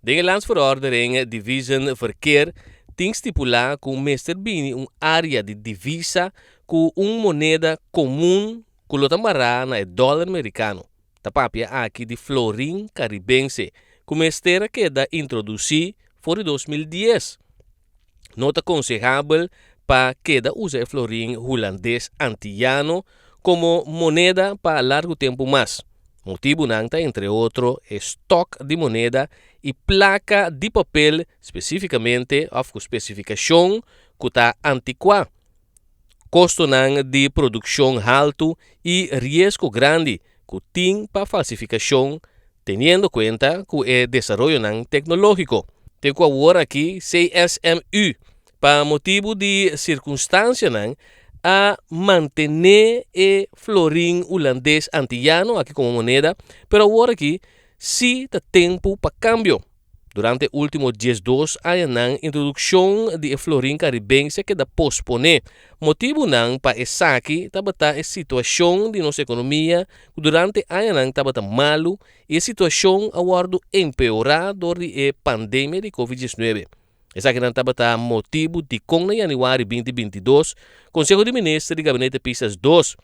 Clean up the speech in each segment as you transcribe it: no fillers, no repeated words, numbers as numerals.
De landsverordening Division Verkeer tem estipular que o Mr. Bini área de divisa com moneda comum que o tamará na dólar americano. Tapapia aqui de florim caribense, que o Mr. queda introduzir fora 2010. Nota aconselhável para queda usar florim holandês antillano como moneda para largo tempo mais. Motivo nanta, entre outros, estoque de moneda e placa de papel, especificamente, com especificação que está antiqua. Custo de produção alto e risco grande que tem para falsificação, tendo em conta que é desenvolvimento tecnológico. Tem que agora aqui CSMU, para motivo de circunstância, a manter o florim holandês antillano aqui como moneda, pero agora aqui se dá tempo para câmbio. Durante os últimos 10 anos, há a introdução de florim caribense que dá posponer. Motivo não para essa aqui, está a situação de nossa economia, durante a ano está malo, e a situação agora empeorar durante a pandemia de Covid-19. Essa que não está motivo de com em janeiro 2022, Conselho de Ministros de Gabinete Pisas 2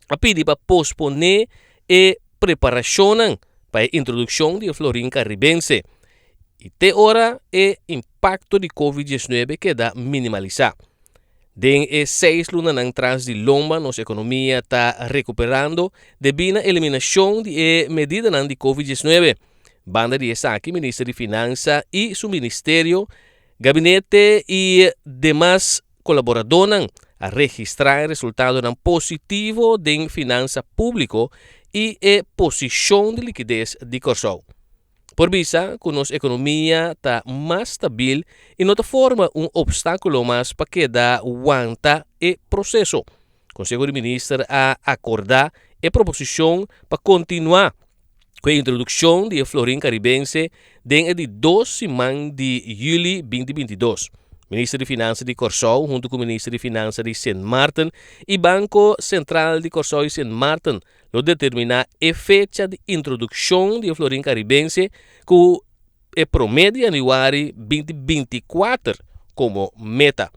a pedir para posponer a preparação para a introdução de florim caribense. E até agora, o impacto de Covid-19 queda minimalizado. Desde 6 lunas atrás de lomba, nossa economia está recuperando devido à eliminação de medidas de Covid-19. Banda de aqui, Ministro de Finanças e seu Ministério, Gabinete e demais colaboradores a registrar resultados positivos de finança pública e a posição de liquidez de Corsol. Por visa que nossa economia está mais estável e não forma obstáculo mais para que aguanta o processo. O Conselho de Ministros a acordar a proposição para continuar com a introdução de florim caribense dentro de 2 semanas de julho 2022. Ministro de Finanças de Corsol, junto com o Ministro de Finanças de St. Martin e Banco Central de Corsol e St. Martin, lo determinar a fecha de introdução de florim caribense que é promédio de janeiro 2024 como meta.